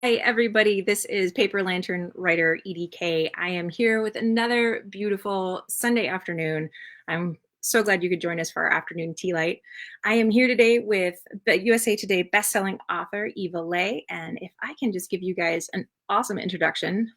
Hi, everybody. This is Paper Lantern writer Edie Cay. I am here with another beautiful Sunday afternoon. I'm so glad you could join us for our afternoon tea light. I am here today with the USA Today bestselling author Eva Leigh, and if I can just give you guys an awesome introduction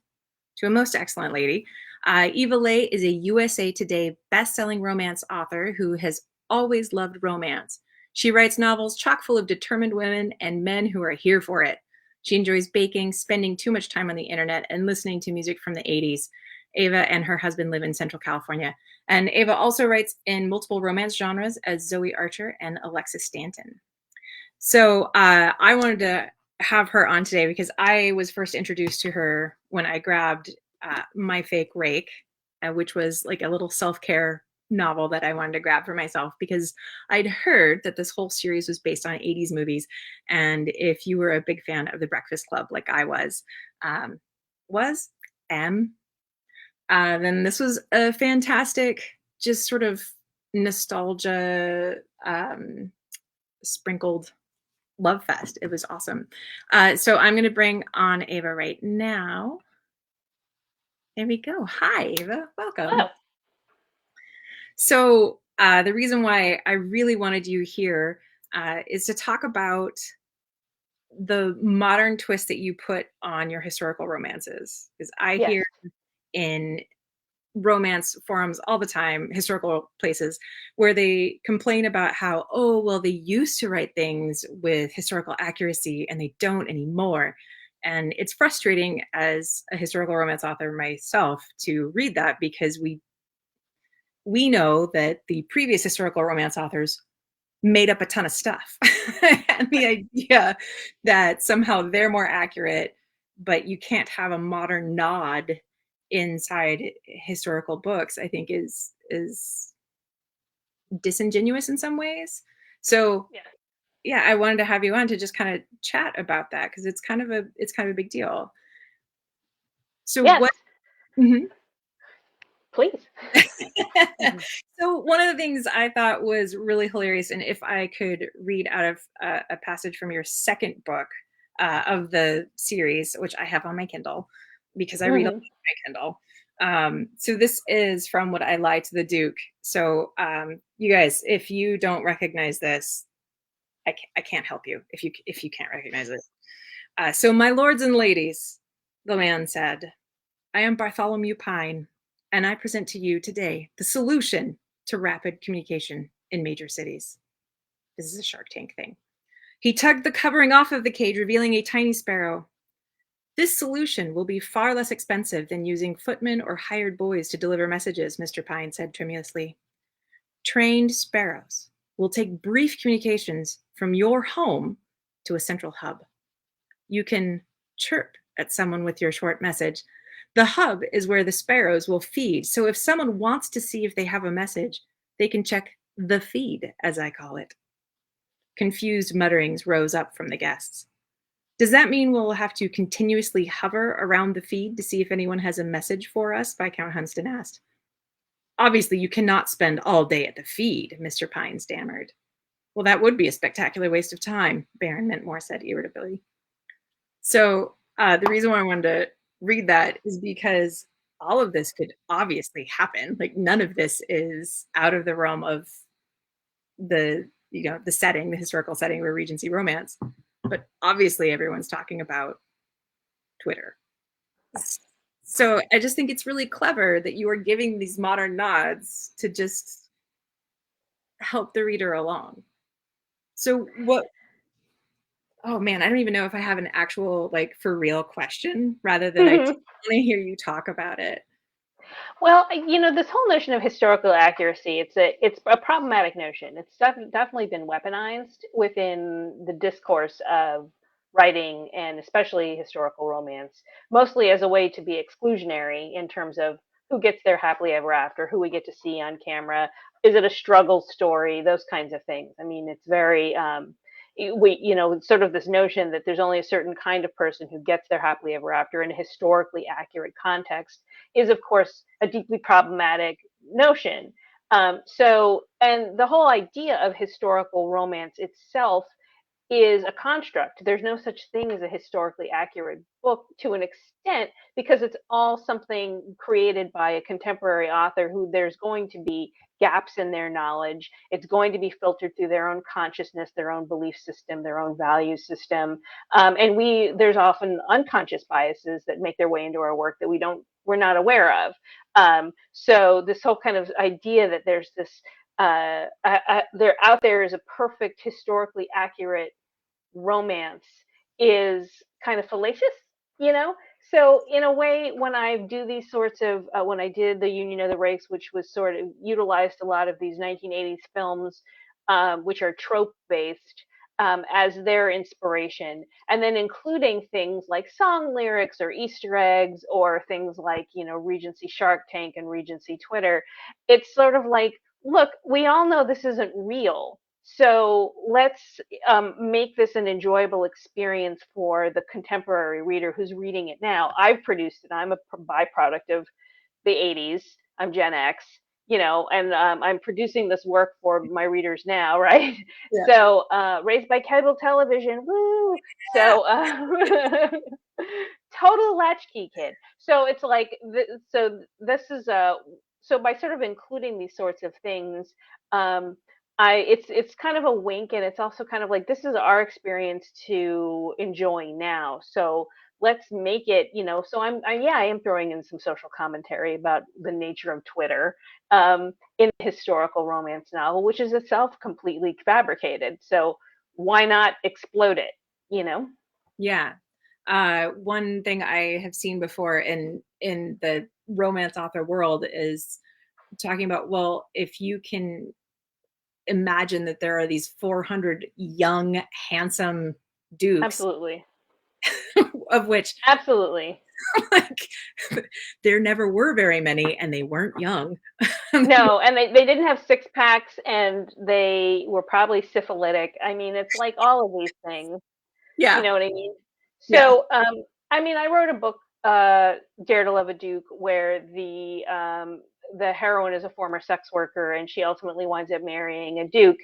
to a most excellent lady. Eva Leigh is a USA Today bestselling romance author who has always loved romance. She writes novels chock full of determined women and men who are here for it. She enjoys baking, spending too much time on the internet, and listening to music from the 80s. Eva and her husband live in Central California. And Eva also writes in multiple romance genres as Zoe Archer and Alexis Stanton. So I wanted to have her on today because I was first introduced to her when I grabbed My Fake Rake, which was like a little self-care novel that I wanted to grab for myself because I'd heard that this whole series was based on 80s movies. And if you were a big fan of The Breakfast Club, like I um, was, am, then this was a fantastic, just sort of nostalgia sprinkled love fest. It was awesome. So I'm going to bring on Ava right now. There we go. Hi, Ava. Welcome. Oh, So the reason why I really wanted you here is to talk about the modern twist that you put on your historical romances. Because I yes. hear in romance forums all the time, historical places, where they complain about how, oh, well, they used to write things with historical accuracy and they don't anymore. And it's frustrating as a historical romance author myself to read that because we know that the previous historical romance authors made up a ton of stuff. And the idea that somehow they're more accurate, but you can't have a modern nod inside historical books, I think is disingenuous in some ways. So Yeah. yeah, I wanted to have you on to just kind of chat about that because it's kind of a big deal. So Yes. what mhm. Please. Mhm. So one of the things I thought was really hilarious, and if I could read out of a passage from your second book of the series, which I have on my Kindle because I read a lot Mhm. on my Kindle. So this is from What I Lie to the Duke. So you guys, if you don't recognize this, I can't help you if you can't recognize it. So my lords and ladies, the man said, I am Bartholomew Pine, and I present to you today the solution to rapid communication in major cities. This is a Shark Tank thing. He tugged the covering off of the cage, revealing a tiny sparrow. This solution will be far less expensive than using footmen or hired boys to deliver messages, Mr. Pine said tremulously. Trained sparrows will take brief communications from your home to a central hub. You can chirp at someone with your short message. The hub is where the sparrows will feed. So if someone wants to see if they have a message, they can check the feed, as I call it. Confused mutterings rose up from the guests. Does that mean we'll have to continuously hover around the feed to see if anyone has a message for us? Viscount Hunston asked. Obviously, you cannot spend all day at the feed, Mr. Pine stammered. Well, that would be a spectacular waste of time, Baron Mintmore said irritably. So the reason why I wanted to read that is because all of this could obviously happen. Like none of this is out of the realm of the setting, the historical setting of a Regency romance. But obviously everyone's talking about Twitter. So I just think it's really clever that you are giving these modern nods to just help the reader along. So what oh man, I don't even know if I have an actual like for real question rather than I just Mhm. want to hear you talk about it. Well, this whole notion of historical accuracy, it's a problematic notion. It's definitely been weaponized within the discourse of writing and especially historical romance, mostly as a way to be exclusionary in terms of who gets there happily ever after, who we get to see on camera, is it a struggle story, those kinds of things. I mean, it's very sort of this notion that there's only a certain kind of person who gets there happily ever after in a historically accurate context is, of course, a deeply problematic notion. And the whole idea of historical romance itself is a construct. There's no such thing as a historically accurate book to an extent, because it's all something created by a contemporary author who there's going to be gaps in their knowledge. It's going to be filtered through their own consciousness, their own belief system, their own value system. And there's often unconscious biases that make their way into our work that we're not aware of. So this whole kind of idea that there's this there out there is a perfect historically accurate romance is kind of fallacious, you know? So in a way, when I do these sorts of, when I did the Union of the Race, which was sort of utilized a lot of these 1980s films, which are trope based, as their inspiration, and then including things like song lyrics or Easter eggs or things like, Regency Shark Tank and Regency Twitter, it's sort of like, look, we all know this isn't real. So let's make this an enjoyable experience for the contemporary reader who's reading it now. I've produced it. I'm a byproduct of the 80s. I'm Gen X, and I'm producing this work for my readers now, right? Yeah. So raised by cable television, woo! So total latchkey kid. So it's like, so this is so by sort of including these sorts of things, it's kind of a wink, and it's also kind of like, this is our experience to enjoy now. So let's make it, so I am throwing in some social commentary about the nature of Twitter in the historical romance novel, which is itself completely fabricated. So why not explode it? Yeah. One thing I have seen before in the romance author world is talking about, well, if you can imagine that there are these 400 young, handsome dukes, Absolutely. of which Absolutely. like there never were very many, and they weren't young. No, and they didn't have six packs, and they were probably syphilitic. I mean, it's like all of these things. You Yeah. know what I mean? Yeah. So, I mean, I wrote a book, Dare to Love a Duke, where the heroine is a former sex worker, and she ultimately winds up marrying a duke.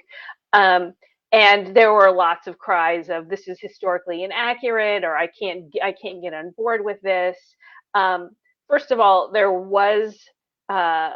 Um, and there were lots of cries of, "This is historically inaccurate," or I can't get on board with this." Um, First of all, there was a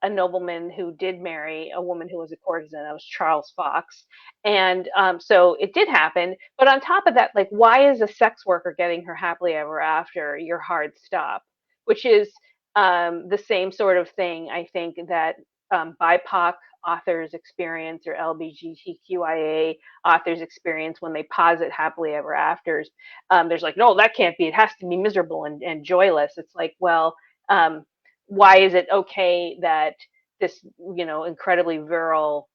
nobleman who did marry a woman who was a courtesan. That was Charles Fox, and so it did happen. But on top of that, like, why is a sex worker getting her happily ever after your hard stop? Which is the same sort of thing, I think, that BIPOC authors experience, or LGBTQIA authors experience when they posit happily ever afters. There's like, no, that can't be. It has to be miserable and joyless. It's like, well, why is it okay that this, incredibly virile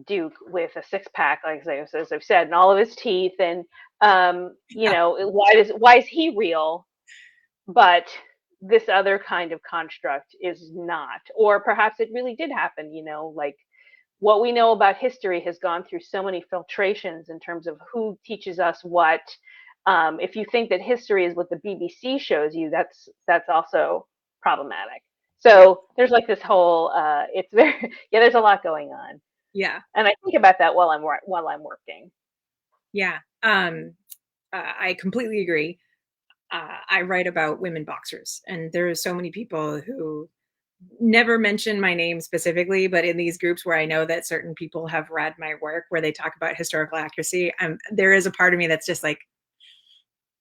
Duke with a six pack, like as I've said, and all of his teeth, and why is he real, but this other kind of construct is not? Or perhaps it really did happen. Like, what we know about history has gone through so many filtrations in terms of who teaches us what. If you think that history is what the BBC shows you, that's also problematic. So there's like this whole, it's very, yeah, there's a lot going on, Yeah. and I think about that while I'm working. Yeah. I completely agree. I write about women boxers, and there are so many people who never mention my name specifically, but in these groups where I know that certain people have read my work, where they talk about historical accuracy, there is a part of me that's just like,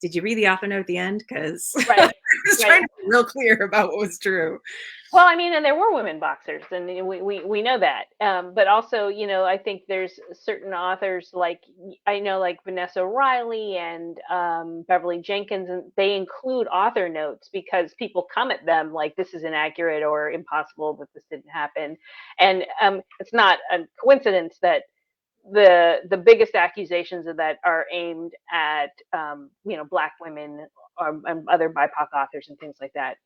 did you read the author note at the end? Because I Right, was right. trying to be real clear about what was true. Well, I mean, and there were women boxers, and we know that. But also, I think there's certain authors, like, I know, like Vanessa Riley and Beverly Jenkins, and they include author notes because people come at them like, this is inaccurate or impossible that this didn't happen. And it's not a coincidence that the biggest accusations of that are aimed at Black women or other BIPOC authors and things like that.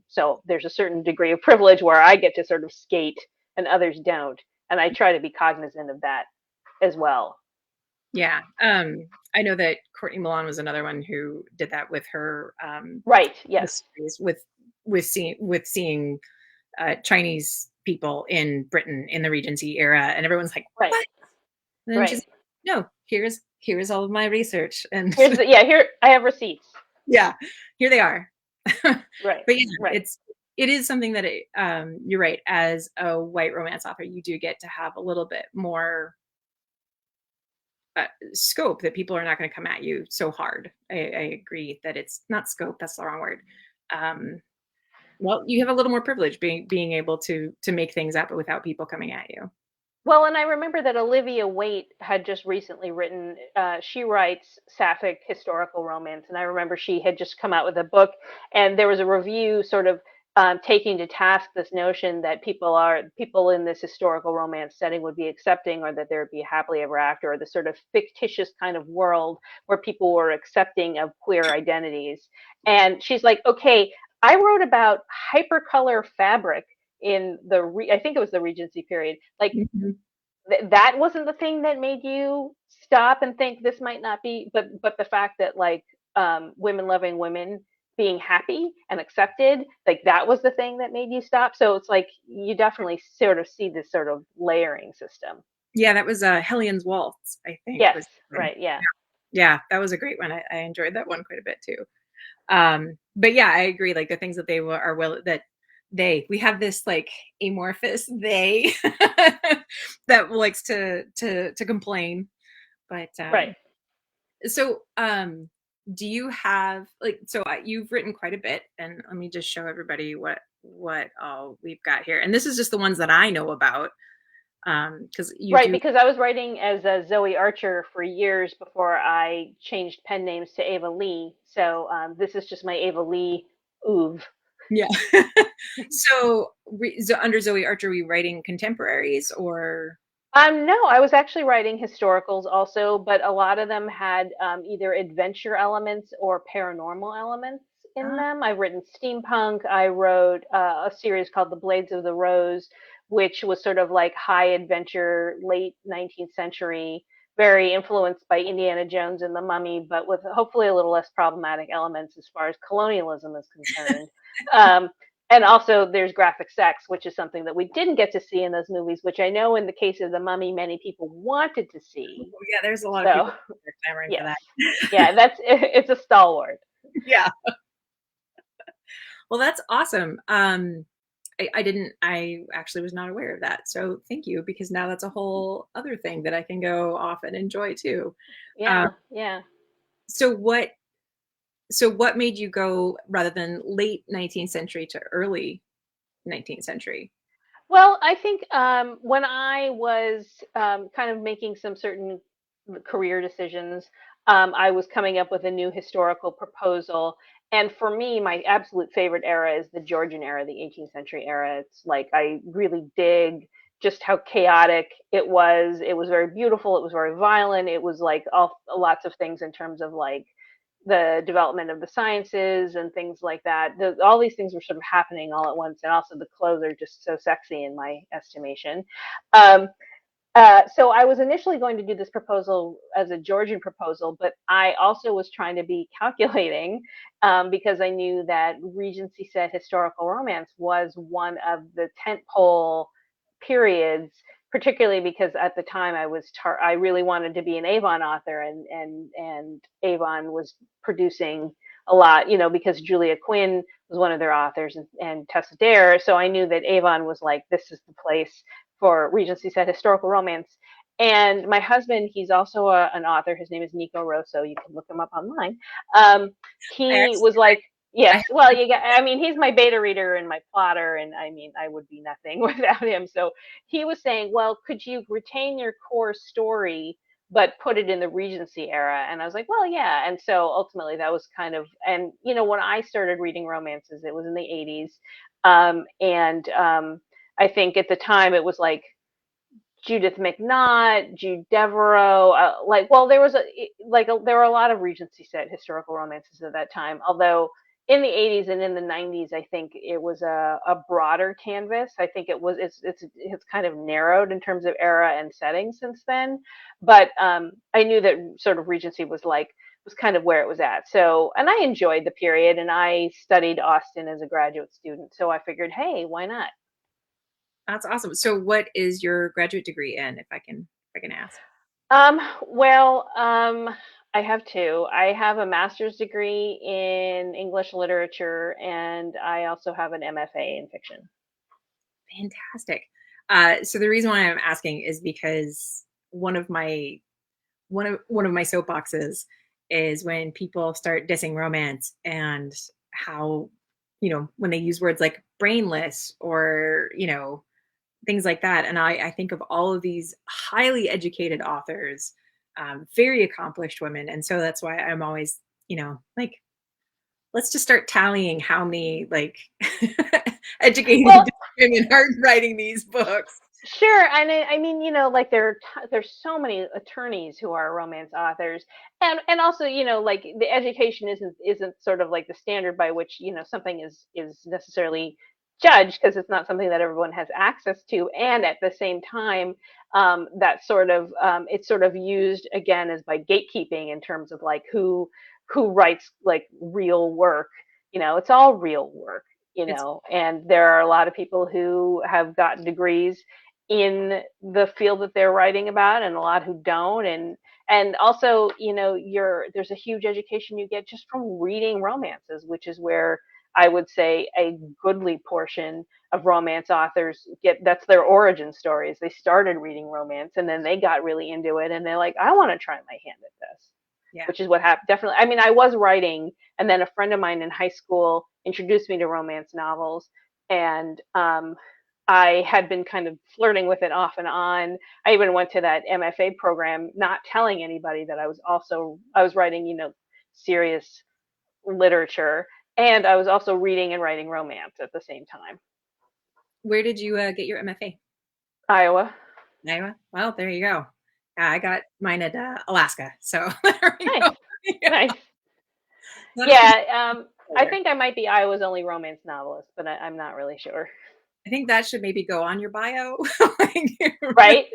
So there's a certain degree of privilege where I get to sort of skate and others don't, and I try to be cognizant of that as well. Yeah. I know that Courtney Milan was another one who did that with her Right. Yes. histories with seeing Chinese people in Britain in the Regency era, and everyone's like, Right. "What?" And then she's Right. like, no, here's all of my research, and Here I have receipts. yeah, here they are. Right, But yeah, right. it is something that you're right. As a white romance author, you do get to have a little bit more scope, that people are not going to come at you so hard. I agree that it's not scope. That's the wrong word. Um, well, you have a little more privilege being able to make things up without people coming at you. Well, and I remember that Olivia Waite had just recently written, she writes sapphic historical romance. And I remember she had just come out with a book, and there was a review sort of taking to task this notion that people in this historical romance setting would be accepting, or that there would be a happily ever after, or the sort of fictitious kind of world where people were accepting of queer identities. And she's like, okay, I wrote about hypercolor fabric in I think it was the Regency period. Like, Mhm. that wasn't the thing that made you stop and think this might not be, but the fact that, like, women loving women being happy and accepted, like, that was the thing that made you stop. So it's like you definitely sort of see this sort of layering system. Yeah, that was Hellions Waltz, I think Yes, was the one. right, yeah. Yeah, that was a great one. I enjoyed that one quite a bit too. But yeah, I agree. Like the things that are well, that we have this like amorphous they that likes to complain. But Right. so do you have like, so you've written quite a bit, and let me just show everybody what all we've got here. And this is just the ones that I know about, because you Right, do. because I was writing as a Zoe Archer for years before I changed pen names to Eva Leigh. So this is just my Eva Leigh oeuvre. Yeah. So, under Zoe Archer, were you writing contemporaries or? No, I was actually writing historicals also, but a lot of them had either adventure elements or paranormal elements in Ah, them. I've written steampunk. I wrote a series called The Blades of the Rose, which was sort of like high adventure, late 19th century, very influenced by Indiana Jones and the Mummy, but with hopefully a little less problematic elements as far as colonialism is concerned. Um, and also there's graphic sex, which is something that we didn't get to see in those movies, which I know in the case of the Mummy many people wanted to see. yeah, there's a lot of So people that are clamoring for yes, that. yeah, that's it's a stalwart. Yeah. Well, that's awesome. I actually was not aware of that. So thank you, because now that's a whole other thing that I can go off and enjoy too. Um, Yeah, yeah. so what made you go rather than late 19th century to early 19th century? Well, I think when I was kind of making some certain career decisions, I was coming up with a new historical proposal. And for me, my absolute favorite era is the Georgian era, the 18th century era. It's like I really dig just how chaotic it was. It was very beautiful. It was very violent. It was like all lots of things in terms of like the development of the sciences and things like that. All these things were sort of happening all at once, and also the clothes are just so sexy in my estimation. Um, so I was initially going to do this proposal as a Georgian proposal, but I also was trying to be calculating because I knew that Regency set historical romance was one of the tentpole periods, particularly because at the time I really wanted to be an Avon author, and Avon was producing a lot, because Julia Quinn was one of their authors, and Tessa Dare. So I knew that Avon was like, this is the place for Regency set historical romance. And my husband, he's also an author. His name is Nico Rosso. You can look him up online. Um, I he actually was like, I yes, have, well, I mean, he's my beta reader and my plotter, and I mean, I would be nothing without him. So he was saying, well, could you retain your core story, but put it in the Regency era? And I was like, well, yeah. And so ultimately, that was kind of, and when I started reading romances, it was in the 80s, and I think at the time it was like Judith McNaught, Jude Devereaux, there was there were a lot of Regency set historical romances at that time. Although in the 80s and in the 90s, I think it was a broader canvas. I think it's kind of narrowed in terms of era and setting since then. But I knew that sort of Regency was kind of where it was at. So, and I enjoyed the period, and I studied Austen as a graduate student. So I figured, hey, why not? that's awesome. So what is your graduate degree in, if I can ask? Well, I have two. I have a master's degree in English literature, and I also have an MFA in fiction. Fantastic. So the reason why I'm asking is because one of my one of my soapboxes is when people start dissing romance and how, when they use words like brainless or, things like that. And I think of all of these highly educated authors, very accomplished women. And so that's why I'm always, like, let's just start tallying how many like Well, educated women are writing these books. sure, and I mean, like there's so many attorneys who are romance authors, and also, like the education isn't sort of like the standard by which something is necessarily judged, because it's not something that everyone has access to, and at the same time, that sort of it's sort of used again as by gatekeeping in terms of like who writes like real work. It's all real work. It's And there are a lot of people who have gotten degrees in the field that they're writing about, and a lot who don't. And also, there's a huge education you get just from reading romances, which is where I would say a goodly portion of romance authors get. That's their origin stories. They started reading romance, and then they got really into it, and they're like, I want to try my hand at this. yeah. Which is what happened. Definitely, I mean, I was writing, and then a friend of mine in high school introduced me to romance novels, and I had been kind of flirting with it off and on. I even went to that MFA program, not telling anybody that I was writing, serious literature, and I was also reading and writing romance at the same time. Where did you get your MFA? Iowa. Iowa. Well, there you go. I got mine at Alaska. So there we Nice, go. Yeah, nice. not a complete Yeah, I failure. think I might be Iowa's only romance novelist, but I'm not really sure. I think that should maybe go on your bio. Like, Right?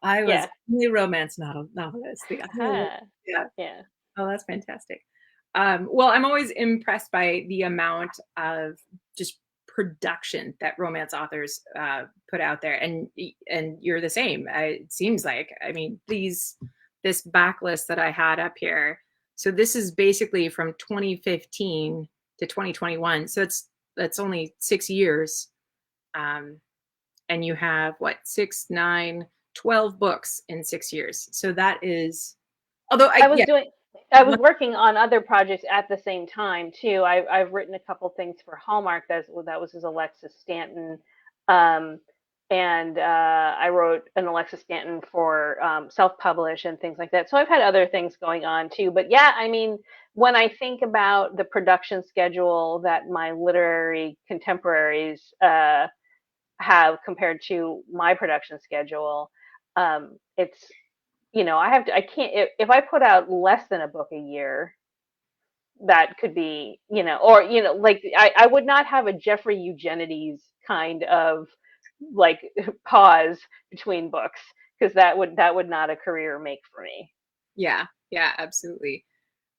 I was Yeah. only romance novelist. Huh. Yeah. Yeah. Oh, that's fantastic. Well, I'm always impressed by the amount of just production that romance authors put out there, and you're the same. It seems like. I mean, this backlist that I had up here. So this is basically from 2015 to 2021. So that's only 6 years, um, and you have what 6, 9, 12 books in 6 years. So that is, although I I was yeah. doing I was working on other projects at the same time too. I've written a couple things for Hallmark. That was his Alexis Stanton, um, and I wrote an Alexis Stanton for self-publish and things like that. So I've had other things going on too. But yeah, I mean, when I think about the production schedule that my literary contemporaries have compared to my production schedule, it's I can't, if I put out less than a book a year, that could be, or, like I would not have a Jeffrey Eugenides kind of like pause between books, because that would not a career make for me. Yeah, yeah, absolutely.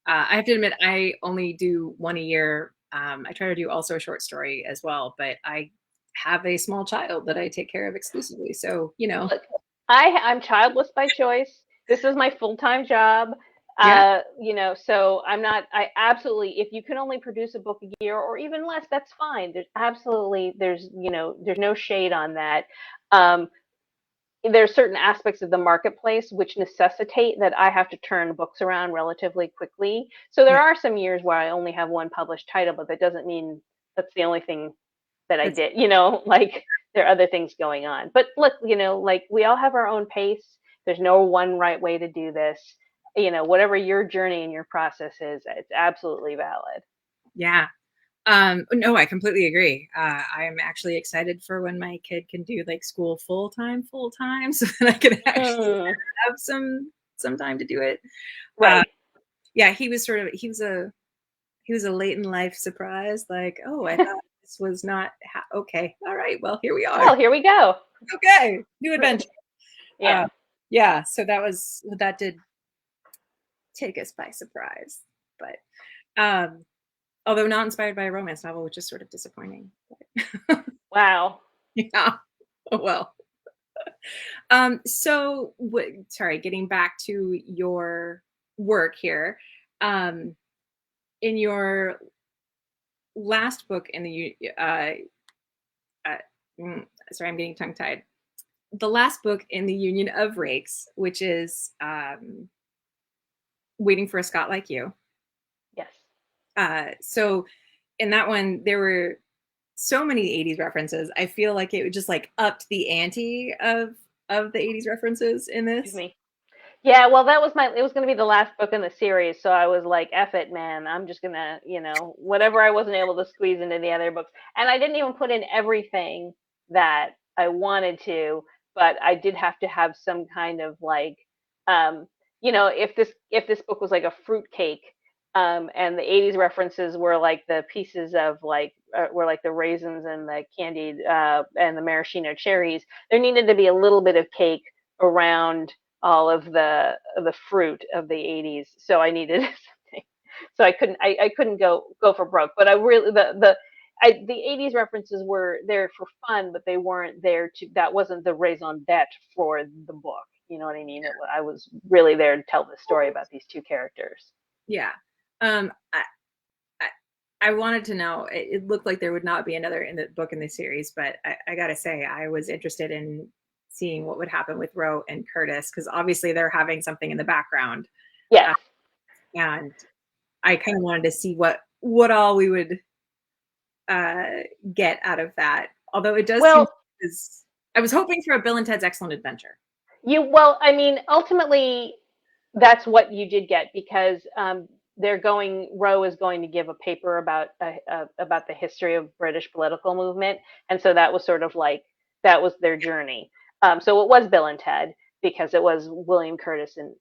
I have to admit, I only do one a year. I try to do also a short story as well, but I have a small child that I take care of exclusively. So, Look, I'm childless by choice. This is my full-time job. yeah, So I absolutely, if you can only produce a book a year or even less, that's fine. There's no shade on that. Um, there's certain aspects of the marketplace which necessitate that I have to turn books around relatively quickly. So there yeah, are some years where I only have one published title, but that doesn't mean that's the only thing that I that's did, like there are other things going on. But look, like we all have our own pace. There's no one right way to do this. Whatever your journey and your process is, it's absolutely valid. yeah. No, I completely agree. I'm actually excited for when my kid can do like school full time, so that I can actually Mm, have some time to do it. Uh, right. yeah, he was a late in life surprise. Like, oh, I thought this was not okay. All right, well, here we are. Well, here we go. Okay, new adventure. Uh, Yeah. yeah, so that did take us by surprise, but although not inspired by a romance novel, which is sort of disappointing. But Wow. yeah, oh well. Sorry, getting back to your work here. Um, in your last book in the uh, sorry, I'm getting tongue tied. The last book in the Union of Rakes, which is Waiting for a Scot Like You. Yes. So in that one, there were so many 80s references. I feel like it just like upped the ante of the 80s references in Excuse this. me. Yeah, well, that was it was going to be the last book in the series, so I was like, F it, man. I'm just going to, whatever I wasn't able to squeeze into the other books. And I didn't even put in everything that I wanted to, but I did have to have some kind of like, um, if this book was like a fruit cake, and the 80s references were like the pieces of like, were like the raisins and the candied, and the maraschino cherries, there needed to be a little bit of cake around all of the fruit of the 80s, so I needed something. So I couldn't go for broke, but I really the 80s references were there for fun, but they weren't there to, that wasn't the raison d'etre for the book, you know what I mean? I was really there to tell the story about these two characters. Yeah. Um, I, I wanted to know. It looked like there would not be another in the book in the series, but I gotta say, I was interested in seeing what would happen with Ro and Curtis because obviously they're having something in the background, Yes. uh, and I kind of wanted to see what all we would uh, get out of that. Although it does seem, Well, is I was hoping for a Bill and Ted's Excellent Adventure. I mean, ultimately, that's what you did get, because Roe is going to give a paper about the history of British political movement, and so that was sort of like, that was their journey. So it was Bill and Ted, because it was William Curtis and,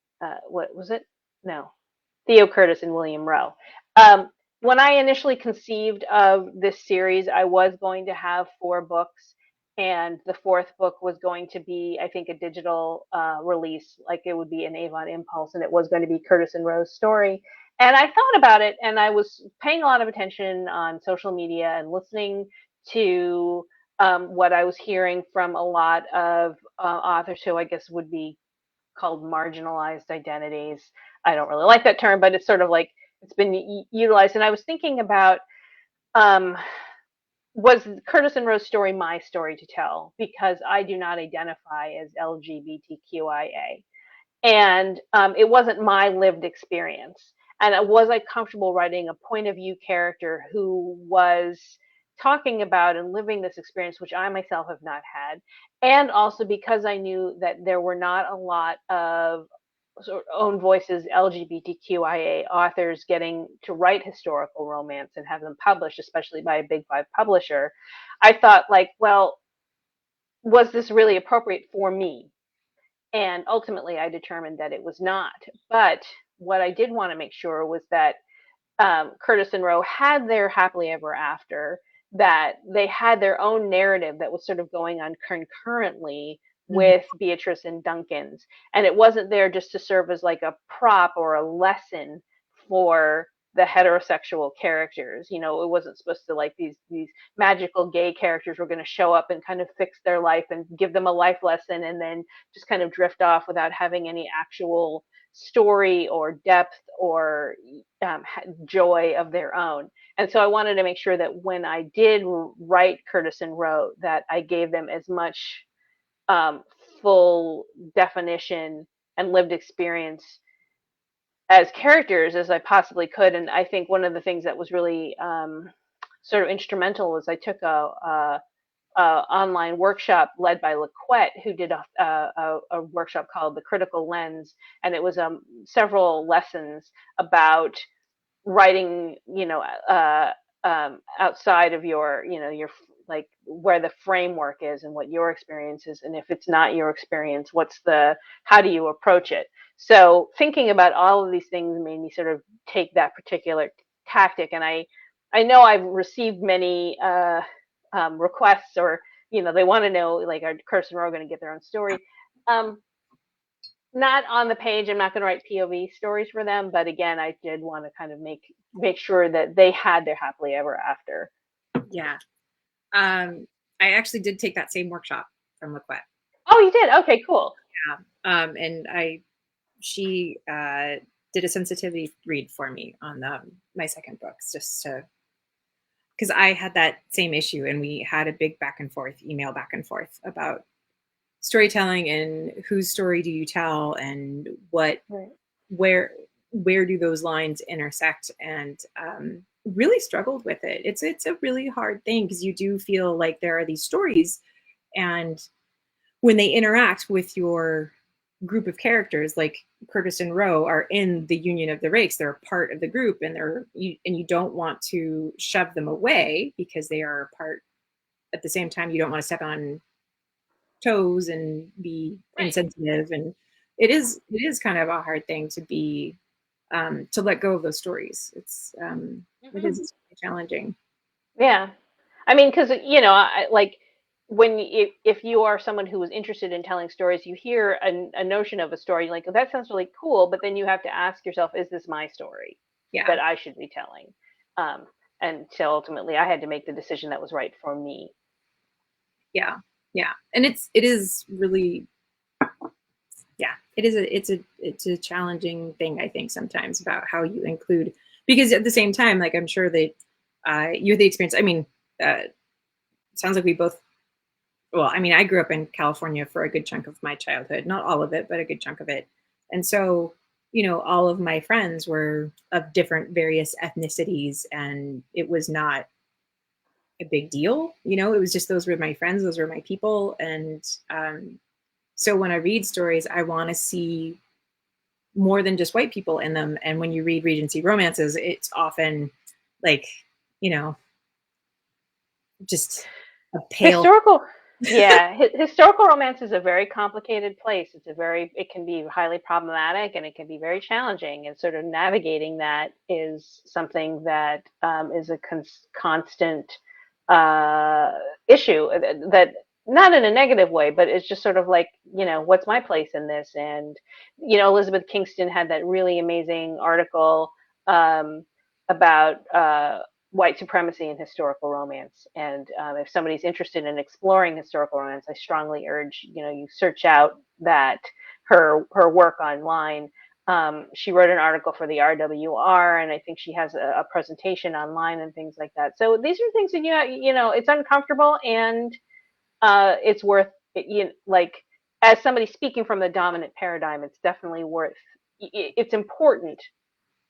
what was it? No, Theo Curtis and William Rowe. Um, when I initially conceived of this series, I was going to have 4 books, and the fourth book was going to be, I think, a digital release, like it would be an Avon Impulse, and it was going to be Curtis and Rowe's story. And I thought about it, and I was paying a lot of attention on social media and listening to what I was hearing from a lot of authors who I guess would be called marginalized identities. I don't really like that term, but it's sort of like it's been utilized. And I was thinking about, um, was Curtis and Rose's story my story to tell? Because I do not identify as LGBTQIA, and it wasn't my lived experience. And was I comfortable writing a point of view character who was talking about and living this experience, which I myself have not had? And also because I knew that there were not a lot of sort of own voices LGBTQIA authors getting to write historical romance and have them published, especially by a big 5 publisher, I thought, like, well, was this really appropriate for me? And ultimately, I determined that it was not. But what I did want to make sure was that Curtis and Rowe had their happily ever after, that they had their own narrative that was sort of going on concurrently Mhm. with Beatrice and Duncan's. And it wasn't there just to serve as like a prop or a lesson for the heterosexual characters. It wasn't supposed to, like, these magical gay characters were going to show up and kind of fix their life and give them a life lesson and then just kind of drift off without having any actual story or depth or joy of their own. And so I wanted to make sure that when I did write Curtis and Rowe, that I gave them as much um, full definition and lived experience as characters as I possibly could. And I think one of the things that was really sort of instrumental was I took a online workshop led by LaQuette, who did a workshop called The Critical Lens, and it was several lessons about writing, outside of your like where the framework is and what your experience is, and if it's not your experience, how do you approach it? So thinking about all of these things made me sort of take that particular tactic, and I know I've received many requests, or they want to know, like, are Curtis and Rowe going to get their own story? Um, Not on the page. I'm not going to write POV stories for them, but again, I did want to kind of make sure that they had their happily ever after. Yeah. I actually did take that same workshop from LaQuette. Oh, you did? Okay, cool. Yeah. And she did a sensitivity read for me on my second book, just to, because I had that same issue, and we had a big back and forth, email back and forth about storytelling and whose story do you tell, and Right. where where do those lines intersect, and really struggled with it. It's a really hard thing, because you do feel like there are these stories, and when they interact with your group of characters, like Curtis and Roe are in the Union of the Rakes, they're a part of the group, and you don't want to shove them away because they are a part. At the same time, you don't want to step on toes and be Right. insensitive, and it is kind of a hard thing to be, to let go of those stories. It Hmm. is challenging. Yeah. I mean, because like when if you are someone who is interested in telling stories, you hear a notion of a story, like, oh, that sounds really cool, but then you have to ask yourself, is this my story Yeah, that I should be telling? Um, and so ultimately, I had to make the decision that was right for me. yeah, yeah, and it is really, yeah, it is it's a challenging thing, I think, sometimes, about how you include, because at the same time, like, I'm sure that you had the experience. I mean, sounds like we both, well, I mean, I grew up in California for a good chunk of my childhood, not all of it, but a good chunk of it. And so, all of my friends were of different various ethnicities, and it was not a big deal. It was just, those were my friends, those were my people. And so when I read stories, I want to see more than just white people in them. And when you read Regency romances, it's often like, you know, just a pale. Historical, yeah, historical romance is a very complicated place. It can be highly problematic and it can be very challenging. And sort of navigating that is something that is a constant uh, issue that not in a negative way, but it's just sort of like, what's my place in this? And, Elizabeth Kingston had that really amazing article um, about white supremacy in historical romance. And if somebody's interested in exploring historical romance, I strongly urge you search out that her work online. She wrote an article for the RWR, and I think she has a presentation online and things like that. So these are things that it's uncomfortable, and it's worth it, like, as somebody speaking from the dominant paradigm, it's definitely worth. It's important.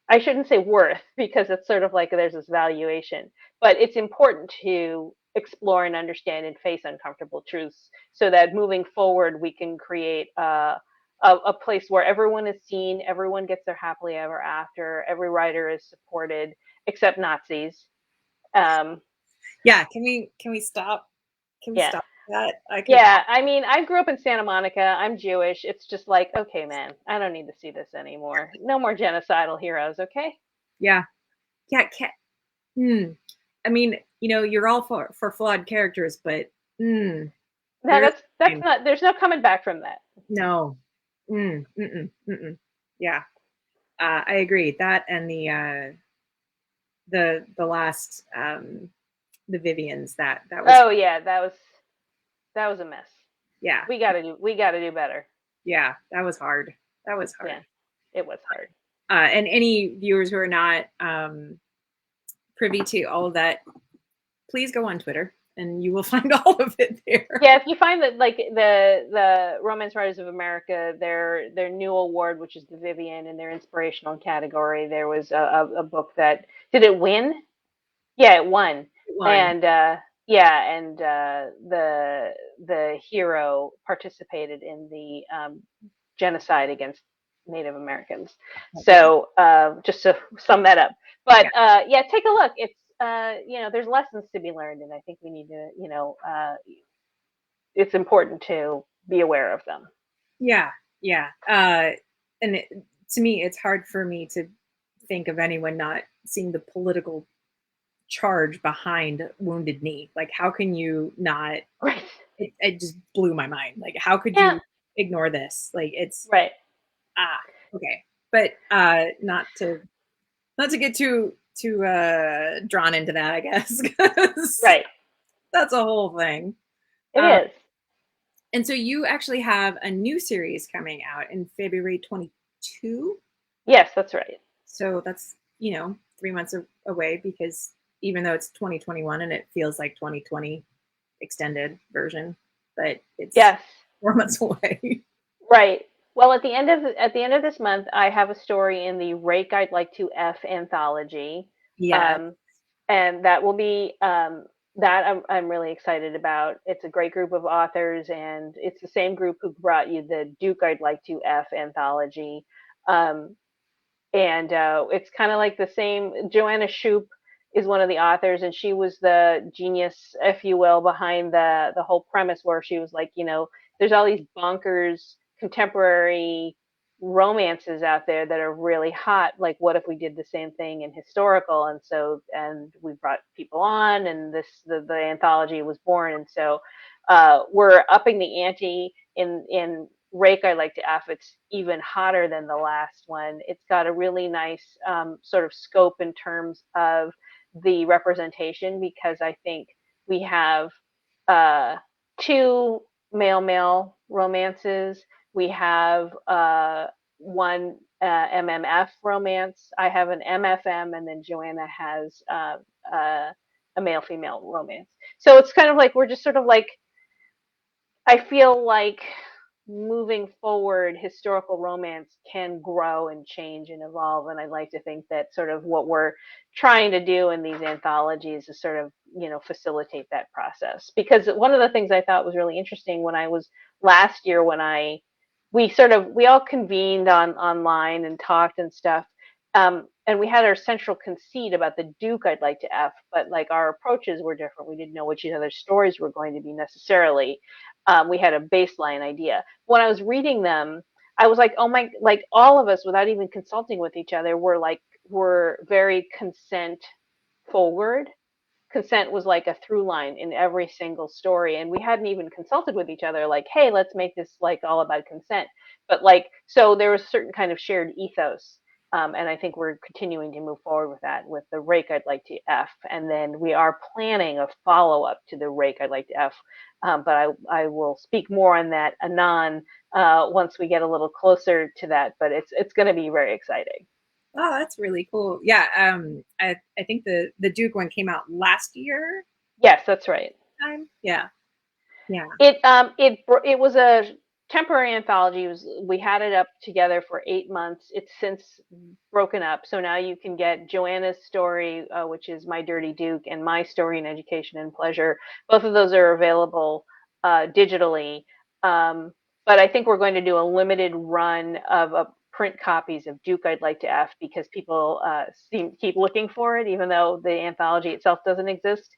I shouldn't say worth, because it's sort of like there's this valuation, but it's important to explore and understand and face uncomfortable truths, so that moving forward we can create a place where everyone is seen, everyone gets their happily ever after, every writer is supported except Nazis. Um, Yeah, can we stop? Can we yeah. stop that? I could. Yeah, I mean, I grew up in Santa Monica. I'm Jewish. It's just like, okay, man, I don't need to see this anymore. No more genocidal heroes, okay? Yeah, yeah. Hmm. I mean, you're all for flawed characters, but No, there's that's not. There's no coming back from that. no. Yeah, I agree. That, and the last, the Vivians, that was, Oh yeah, that was a mess. yeah, We gotta do better. yeah, that was hard. That was Yeah, hard. it was hard. And any viewers who are not privy to all of that, please go on Twitter and you will find all of it there. Yeah, if you find that, like, the Romance Writers of America, their new award, which is the Vivian, in their inspirational category, there was a book that did it win? Yeah, it won. One. And yeah, and the hero participated in the genocide against Native Americans. Okay. So just to sum that up, but Yeah. yeah, take a look. It's there's lessons to be learned, and I think we need to it's important to be aware of them. Yeah. Yeah. And to me, it's hard for me to think of anyone not seeing the political charge behind Wounded Knee. Like, how can you not? Right. It just blew my mind. Like, how could Yeah. you ignore this? Like, it's, Right. ah, okay. But not to get too drawn into that, I guess, because Right. that's a whole thing. It Uh, is. And so you actually have a new series coming out in February 22. Yes, that's right. So that's, 3 months away because even though it's 2021 and it feels like 2020 extended version, but it's Yes, 4 months away. right. Well, at the end of this month, I have a story in the Rake I'd Like to F anthology, Yeah. um, and that will be that I'm really excited about. It's a great group of authors, and it's the same group who brought you the Duke I'd Like to F anthology. Um, and it's kind of like the same. Joanna Shoup is one of the authors, and she was the genius, if you will, behind the whole premise where she was like, there's all these bonkers contemporary romances out there that are really hot. Like, what if we did the same thing in historical? And we brought people on, and the anthology was born. And so we're upping the ante in Rake I Like to F. It's even hotter than the last one. It's got a really nice sort of scope in terms of the representation, because I think we have uh, two male romances. We have one MMF romance. I have an MFM, and then Joanna has a male female romance. So it's kind of like we're just sort of like, I feel like moving forward, historical romance can grow and change and evolve. And I like to think that sort of what we're trying to do in these anthologies is sort of, facilitate that process. Because one of the things I thought was really interesting when I was last year, when we all convened online and talked and stuff. And we had our central conceit about the Duke I'd Like to F, but like our approaches were different. We didn't know what each other's stories were going to be necessarily. We had a baseline idea. When I was reading them, I was like, oh my, like all of us, without even consulting with each other, were very consent forward. Consent was like a through line in every single story, and we hadn't even consulted with each other, like, hey, let's make this like all about consent. But like, so there was a certain kind of shared ethos. And I think we're continuing to move forward with that with the Rake I'd Like to F. And then we are planning a follow up to the Rake I'd Like to F. But I will speak more on that anon once we get a little closer to that. But it's going to be very exciting. Oh, that's really cool. Yeah. I think the Duke one came out last year Yes, that's right. time. Yeah. Yeah. It was a temporary anthology. We had it up together for 8 months. It's since broken up, so now you can get Joanna's story, which is My Dirty Duke, and my story in Education and Pleasure. Both of those are available digitally. Um, but I think we're going to do a limited run of print copies of Duke I'd Like to F, because people keep looking for it, even though the anthology itself doesn't exist.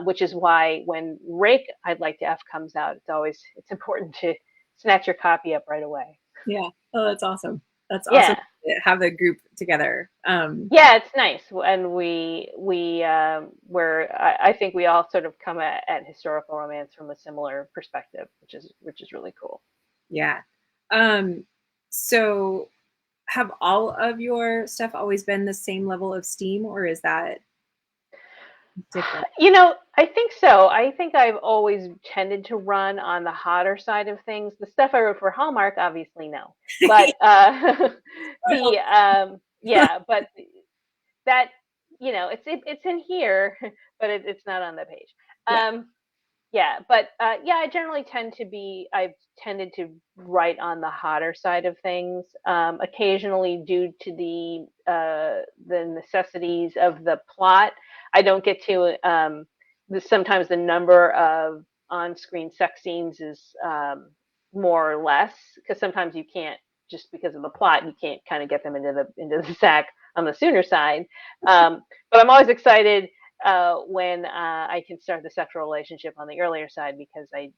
Which is why when Rake I'd Like to F comes out, it's important to snatch your copy up right away. Yeah. Oh, that's awesome. That's awesome Yeah, to have the group together. yeah, it's nice, and I think we all sort of come at historical romance from a similar perspective, which is really cool. Yeah. Um, so have all of your stuff always been the same level of steam, or is that different? I think so. I think I've always tended to run on the hotter side of things. The stuff I wrote for Hallmark, obviously, no. But yeah, but that, it's in here, but it's not on the page. Yeah. Um, yeah, but yeah, I've tended to write on the hotter side of things, occasionally due to the necessities of the plot. I don't get to sometimes the number of on-screen sex scenes is more or less, because sometimes you can't, just because of the plot, you can't kind of get them into the sack on the sooner side. But I'm always excited when I can start the sexual relationship on the earlier side, because I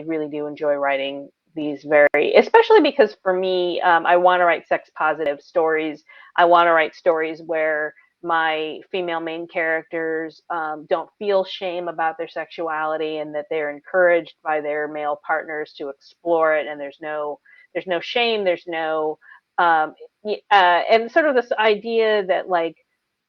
really do enjoy writing these especially because for me, I want to write sex positive stories. I want to write stories where my female main characters don't feel shame about their sexuality, and that they're encouraged by their male partners to explore it. And there's no shame. There's no and sort of this idea that like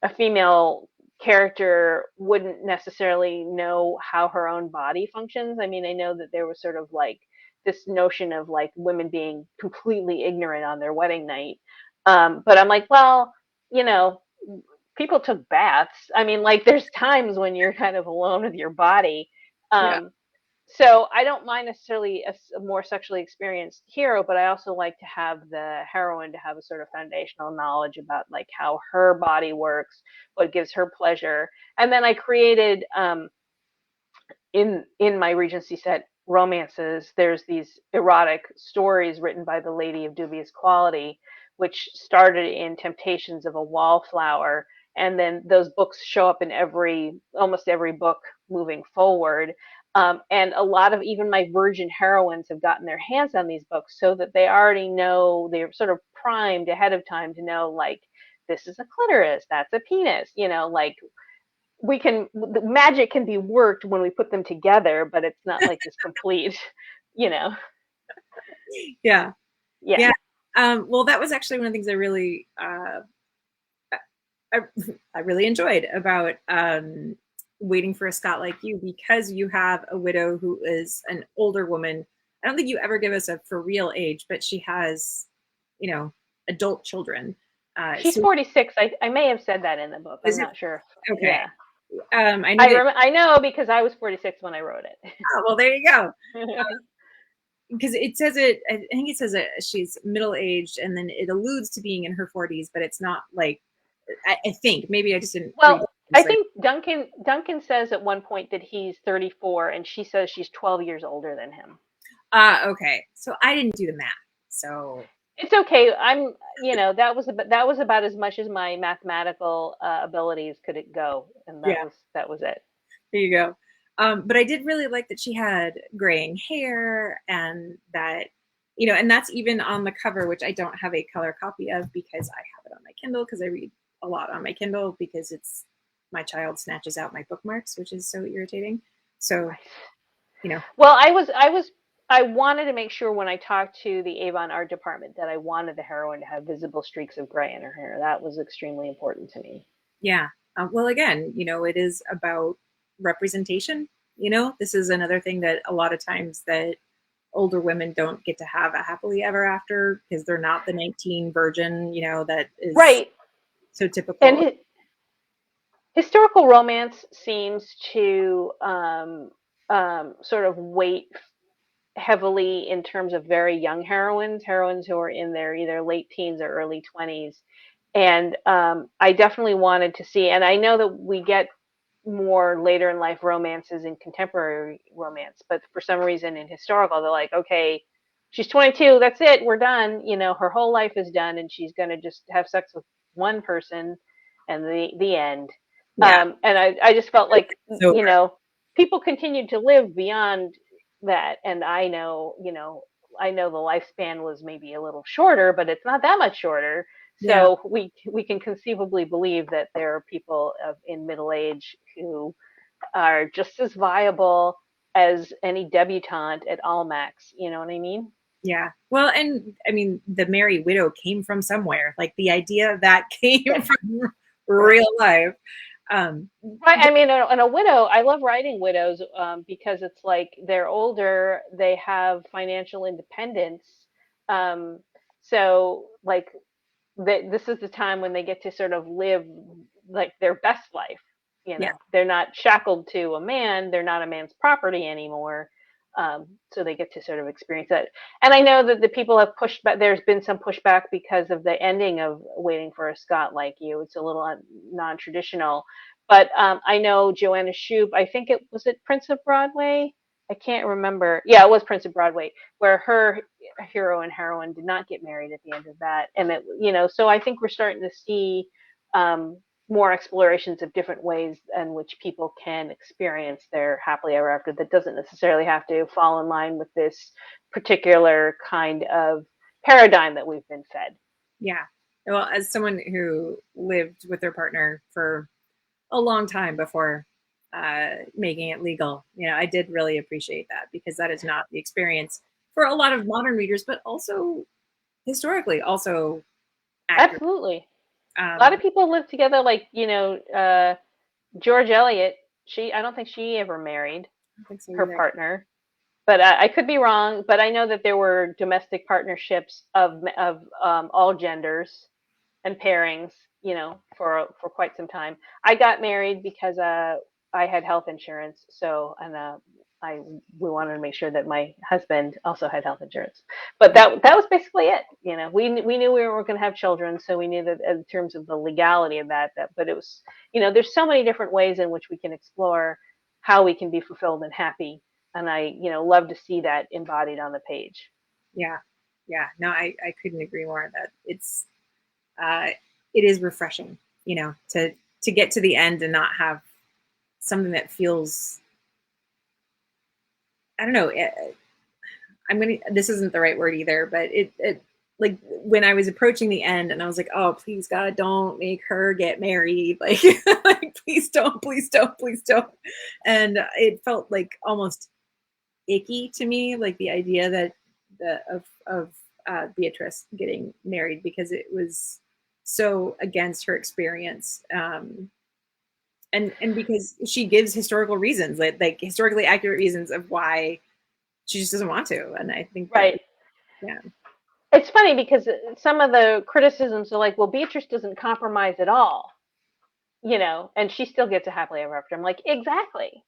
a female character wouldn't necessarily know how her own body functions. I mean, I know that there was sort of like this notion of like women being completely ignorant on their wedding night. But I'm like, well, you know, people took baths. I mean, like there's times when you're kind of alone with your body. Yeah. Um, so I don't mind necessarily a more sexually experienced hero, but I also like to have the heroine to have a sort of foundational knowledge about like how her body works, what gives her pleasure. And then I created in my Regency set romances, there's these erotic stories written by the Lady of Dubious Quality, which started in Temptations of a Wallflower, and then those books show up in almost every book moving forward. And a lot of even my virgin heroines have gotten their hands on these books so that they already know, they're sort of primed ahead of time to know, like, this is a clitoris, that's a penis, like the magic can be worked when we put them together, but it's not like this complete, you know. Yeah. Yeah. Yeah. Well, that was actually one of the things I, I really enjoyed about Waiting for a Scot Like You, because you have a widow who is an older woman. I don't think you ever give us a for real age, but she has, adult children. She's So 46. I may have said that in the book. I'm is it not sure. okay? Yeah. I know that. I know because I was 46 when I wrote Oh, well, there you go. it. Because it says it, I think it says that she's middle aged, and then it alludes to being in her 40s, but it's not like, I think maybe I just didn't read Well, it. I Like, think Duncan says at one point that he's 34 and she says she's 12 years older than him. okay, so I didn't do the math, so It's okay. That was about as much as my mathematical abilities could it go, and yeah, that was it. there you go. But I did really like that she had graying hair, and that, and that's even on the cover, which I don't have a color copy of because I have it on my Kindle, because I read a lot on my Kindle, because my child snatches out my bookmarks, which is so irritating. So, Right. you know, Well, I wanted to make sure when I talked to the Avon art department that I wanted the heroine to have visible streaks of gray in her hair. That was extremely important to me. yeah. Well, again, it is about representation. This is another thing that a lot of times that older women don't get to have a happily ever after, because they're not the 19 virgin, that is Right. so And typical. historical romance seems to sort of weight heavily in terms of very young heroines who are in their either late teens or early 20s. And I definitely wanted to see, and I know that we get more later in life romances in contemporary romance, but for some reason in historical, they're like, okay, she's 22, that's it, we're done. Her whole life is done, and she's going to just have sex with one person, and the end. Yeah. And I just felt like, So people continued to live beyond that, and I know the lifespan was maybe a little shorter, but it's not that much shorter. yeah, So we can conceivably believe that there are people in middle age who are just as viable as any debutante at Almax. You know what I mean? yeah. Well, and I mean, the Merry Widow came from somewhere. Like, the idea of that came Right. from Right. real life. Um, Right. I mean, and a widow, I love writing widows because it's like they're older, they have financial independence. Um, so, like, this is the time when they get to sort of live like their best life. yeah, They're not shackled to a man, they're not a man's property anymore. So they get to sort of experience that. And I know that the people have pushed back, there's been some pushback because of the ending of Waiting for a Scot Like You. It's a little non-traditional, but I know Joanna Shoup, I think it Prince of Broadway, I can't remember. Yeah, it was Prince of Broadway, where her hero and heroine did not get married at the end of that. And so I think we're starting to see um, more explorations of different ways in which people can experience their happily ever after that doesn't necessarily have to fall in line with this particular kind of paradigm that we've been fed. yeah. Well, as someone who lived with their partner for a long time before making it legal, I did really appreciate that, because that is not the experience for a lot of modern readers, but also historically also accurate. Absolutely. A lot Um, of people live together, like, George Eliot. I don't think she ever married I think so her either. partner. but I could be wrong. But I know that there were domestic partnerships of all genders and pairings, for quite some time. I got married because I had health insurance, so and I we wanted to make sure that my husband also had health insurance. But that was basically it. We knew we were going to have children, so we knew that in terms of the legality of that. But it was, there's so many different ways in which we can explore how we can be fulfilled and happy, and I love to see that embodied on the page. Yeah. Yeah. No, I couldn't agree more that uh, it is refreshing, to get to the end and not have something that feels, I don't know. This isn't the right word either, but it like when I was approaching the end and I was like, oh, please God, don't make her get married. Like, like please don't, please don't, please don't. And it felt like almost icky to me, like the idea that of Beatrice getting married, because it was so against her experience. And because she gives historical reasons, like historically accurate reasons of why she just doesn't want to. And I think that, Right. yeah, It's funny because some of the criticisms are like, well, Beatrice doesn't compromise at all, and she still gets a happily ever after. I'm like, exactly.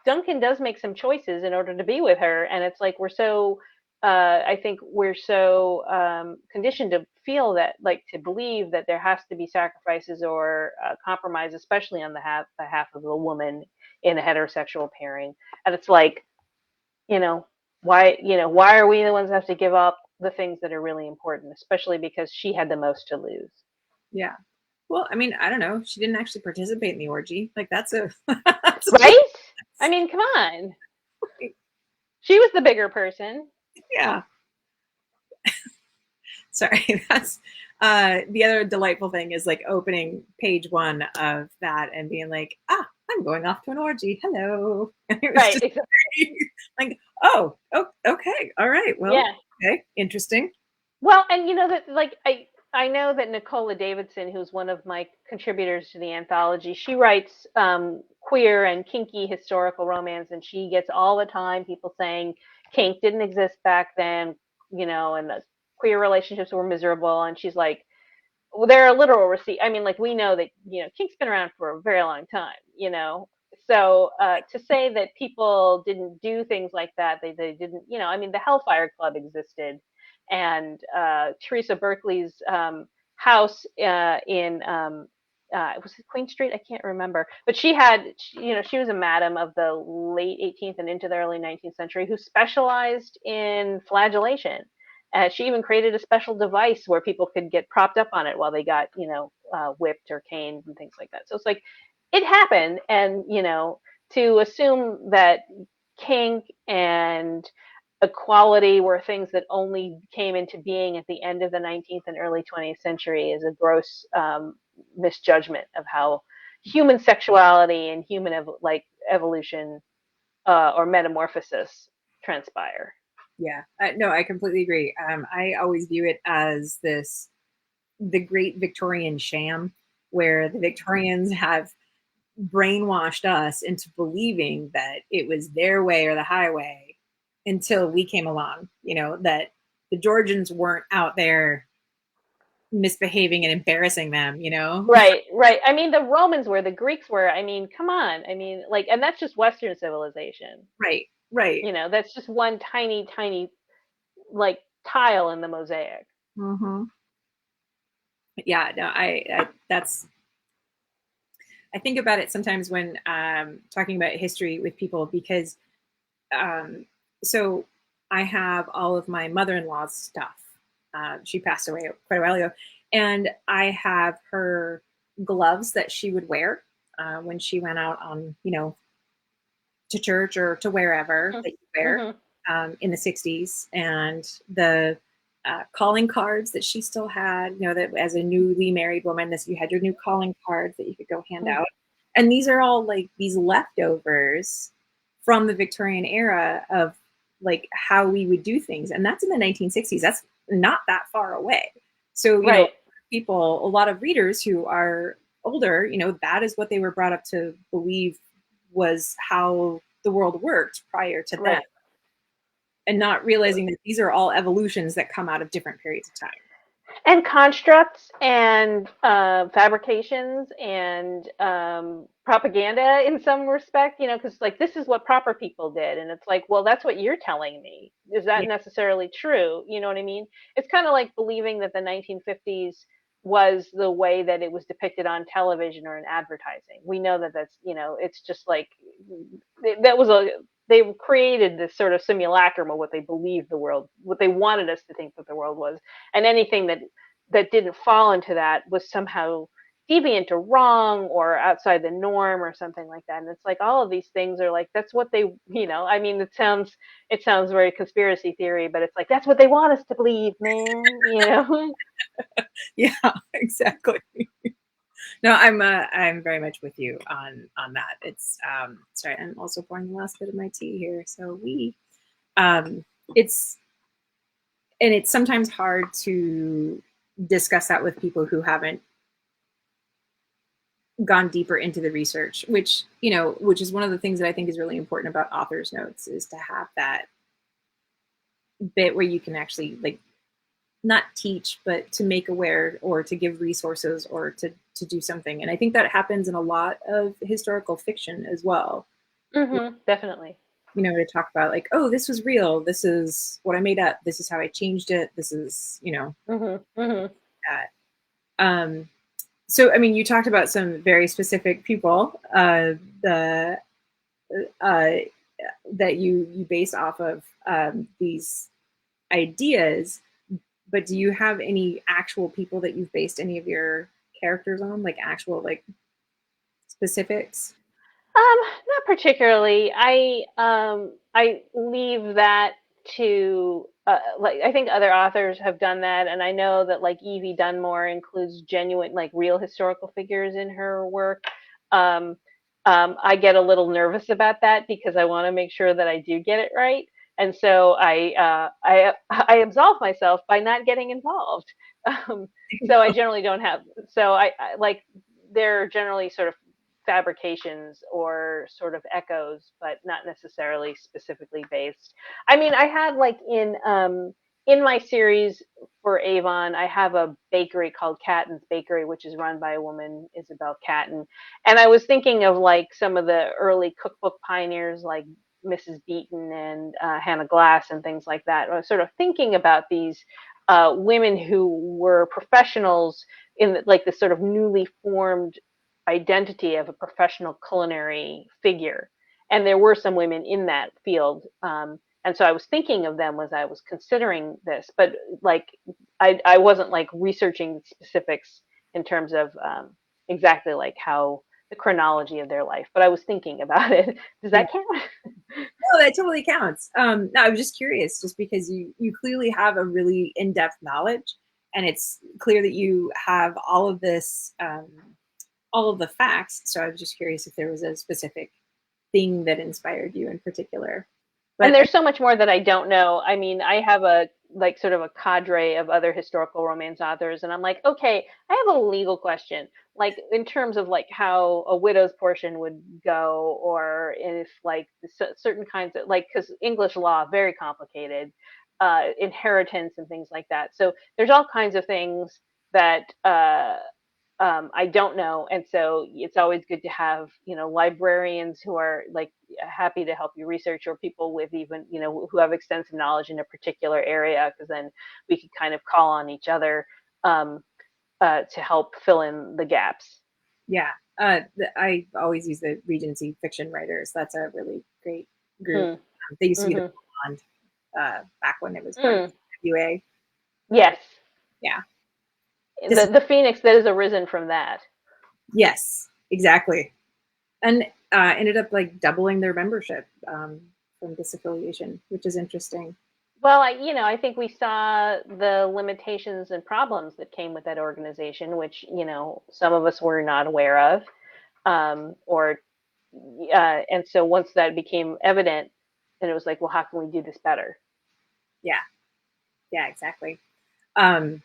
Duncan does make some choices in order to be with her, and it's like I think we're so conditioned to feel that, like, to believe that there has to be sacrifices or compromise, especially on the half of the woman in a heterosexual pairing, and it's like, you know, why are we the ones that have to give up the things that are really important, especially because she had the most to lose. yeah. Well, I mean, I don't know. She didn't actually participate in the orgy. Like that's a, that's Right? I mean, come on. She was the bigger person. yeah. Sorry, that's the other delightful thing is like opening page one of that and being like, ah, I'm going off to an orgy. Hello. And it was Right, just exactly. like, oh, okay, all right, well, Yeah. okay, interesting. Well, and that, like, I know that Nicola Davidson, who's one of my contributors to the anthology, she writes queer and kinky historical romance, and she gets all the time people saying kink didn't exist back then, and the queer relationships were miserable, and she's like, well, there are literal receipts. I mean, like, we know that kink's been around for a very long time. So to say that people didn't do things like that, they didn't. I mean, the Hellfire Club existed, and Teresa Berkeley's house in was it Queen Street? I can't remember, but she was a madam of the late 18th and into the early 19th century who specialized in flagellation. She even created a special device where people could get propped up on it while they got, whipped or caned and things like that. So it's like it happened, and to assume that kink and equality were things that only came into being at the end of the 19th and early 20th century is a gross misjudgment of how human sexuality and human evolution or metamorphosis transpire. Yeah, no, I completely agree. I always view it as the great Victorian sham, where the Victorians have brainwashed us into believing that it was their way or the highway until we came along, that the Georgians weren't out there misbehaving and embarrassing them. Right, right. I mean, the Romans were, the Greeks were. I mean, come on. I mean, like, and that's just Western civilization. Right, right. That's just one tiny, tiny, like, tile in the mosaic. Mm-hmm. Yeah, no, I think about it sometimes when talking about history with people, because um, so I have all of my mother-in-law's stuff. She passed away quite a while ago, and I have her gloves that she would wear when she went out on, to church or to wherever that you wear Mm-hmm. in the 60s, and the calling cards that she still had, that as a newly married woman, this you had your new calling cards that you could go hand Mm-hmm. out. And these are all like these leftovers from the Victorian era of like how we would do things. And that's in the 1960s. That's not that far away. So, Right. people, a lot of readers who are older, that is what they were brought up to believe was how the world worked prior to then. Right. and not realizing that these are all evolutions that come out of different periods of time. And constructs and fabrications and propaganda in some respect, because like this is what proper people did, and it's like, well, that's what you're telling me. Is that Yeah. necessarily true? You know what I mean? It's kind of like believing that the 1950s was the way that it was depicted on television or in advertising. We know that it's just like that was a they created this sort of simulacrum of what they believed the world, what they wanted us to think that the world was, and anything that didn't fall into that was somehow deviant or wrong or outside the norm or something like that. And it's like all of these things are like that's what they, I mean, it sounds very conspiracy theory, but it's like that's what they want us to believe, man. Yeah, exactly. No, I'm very much with you on that. It's sorry, I'm also pouring the last bit of my tea here. So um it's it's sometimes hard to discuss that with people who haven't gone deeper into the research, which is one of the things that I think is really important about author's notes, is to have that bit where you can actually like not teach, but to make aware or to give resources or to do something. And I think that happens in a lot of historical fiction as well. Definitely. To talk about like, oh, this was real. This is what I made up. This is how I changed it. This is, that. So, I mean, you talked about some very specific people, the uh, that you base off of these ideas. But do you have any actual people that you've based any of your characters on, like actual like specifics? Not particularly. I leave that to like I think other authors have done that, and I know that like Evie Dunmore includes genuine like real historical figures in her work. Um, I get a little nervous about that because I want to make sure that I do get it right, and so I absolve myself by not getting involved. Um, so I generally don't have. So I like they're generally sort of fabrications or sort of echoes, but not necessarily specifically based. I mean, I had like in my series for Avon, I have a bakery called Catton's Bakery, which is run by a woman, Isabel Catton. And I was thinking of like some of the early cookbook pioneers like Mrs. Beaton and Hannah Glass and things like that. I was sort of thinking about these women who were professionals in like this sort of newly formed identity of a professional culinary figure. And there were some women in that field. And so I was thinking of them as I was considering this, but like I wasn't like researching specifics in terms of exactly like how the chronology of their life, but I was thinking about it. Does Yeah. that count? No, that totally counts. No, I was just curious, just because you clearly have a really in-depth knowledge, and it's clear that you have all of this, all of the facts. So I was just curious if there was a specific thing that inspired you in particular. And But there's so much more that I don't know. I mean, I have a like sort of a cadre of other historical romance authors, and I'm like, okay, I have a legal question, like in terms of like how a widow's portion would go, or if like certain kinds of like because English law very complicated, inheritance and things like that. So there's all kinds of things that I don't know, and so it's always good to have librarians who are like happy to help you research, or people with even who have extensive knowledge in a particular area, because then we could kind of call on each other um, to help fill in the gaps. yeah, I always use the Regency fiction writers. That's a really great group. Mm, They used to be the hmm Bond back when it was part of mm, WA. yes, Yeah. This the phoenix that has arisen from that. Yes, exactly. And ended up like doubling their membership from disaffiliation, which is interesting. Well, I think we saw the limitations and problems that came with that organization, which some of us were not aware of, or and so once that became evident, then it was like, well, how can we do this better? Yeah, yeah, exactly. Um,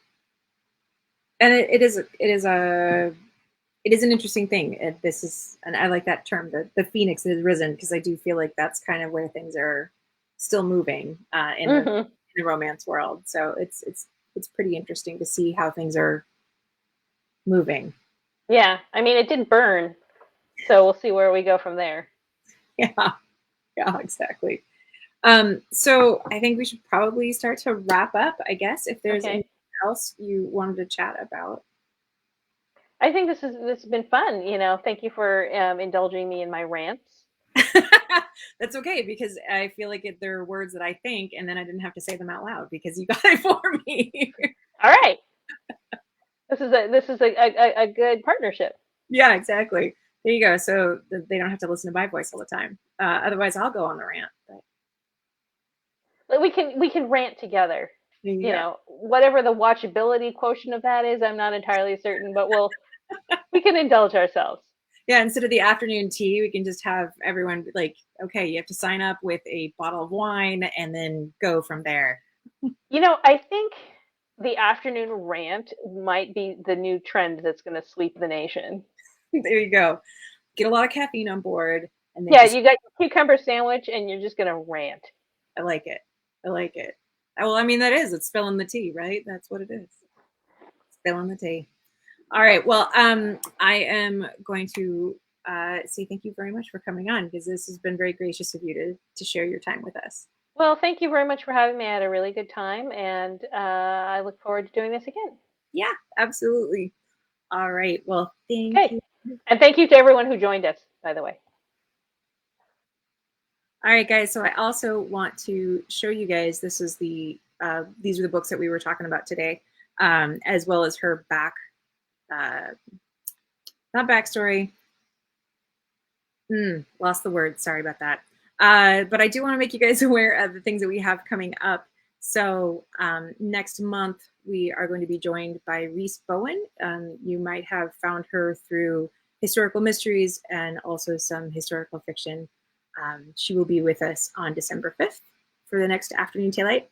and it is an interesting thing. And I like that term, the phoenix has risen, because I do feel like that's kind of where things are still moving in the romance world. So it's pretty interesting to see how things are moving. Yeah, I mean, it did burn, so we'll see where we go from there. Yeah, yeah, exactly. So I think we should probably start to wrap up, I guess, if there's Okay. anything else you wanted to chat about. I think this has been fun. Thank you for indulging me in my rants. That's okay because I feel like there are words that I think and then I didn't have to say them out loud because you got it for me. All right, this is a good partnership. Yeah, exactly. There you go. So they don't have to listen to my voice all the time. Otherwise, I'll go on the rant. But Like, we can rant together. there you go. Whatever the watchability quotient of that is, I'm not entirely certain, but we can indulge ourselves. Yeah, instead of the afternoon tea, we can just have everyone like, okay, you have to sign up with a bottle of wine and then go from there. I think the afternoon rant might be the new trend that's going to sweep the nation. There you go. Get a lot of caffeine on board and then Yeah, just, you got your cucumber sandwich and you're just going to rant. I like it. I like it. Well, I mean, it's spilling the tea, right? That's what it is. Spilling the tea. All right. Well, I am going to say thank you very much for coming on because this has been very gracious of you to share your time with us. Well, thank you very much for having me. I had a really good time, and I look forward to doing this again. Yeah, absolutely. All right. Well, thank Okay. you. And thank you to everyone who joined us, by the way. All right, guys. So I also want to show you guys, these are the books that we were talking about today, as well as her not backstory. Lost the word. Sorry about that. But I do want to make you guys aware of the things that we have coming up. So next month, we are going to be joined by Reese Bowen. You might have found her through historical mysteries and also some historical fiction. She will be with us on December 5th for the next afternoon taillight.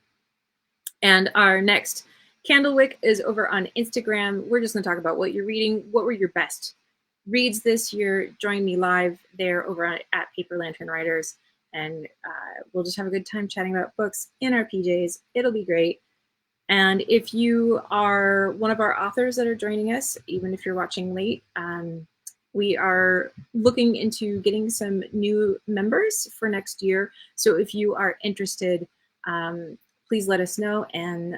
And our next Candlewick is over on Instagram. We're just going to talk about what you're reading. What were your best reads this year? Join me live there over at Paper Lantern Writers. And we'll just have a good time chatting about books in our PJs. It'll be great. And if you are one of our authors that are joining us, even if you're watching late, we are looking into getting some new members for next year. So if you are interested, please let us know and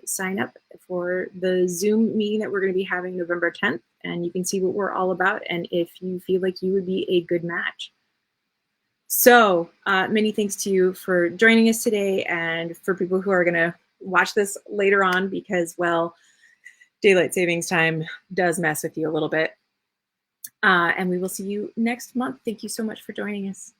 sign up for the Zoom meeting that we're going to be having November 10th. And you can see what we're all about and if you feel like you would be a good match. So many thanks to you for joining us today and for people who are going to watch this later on because, well, daylight savings time does mess with you a little bit. And we will see you next month. Thank you so much for joining us.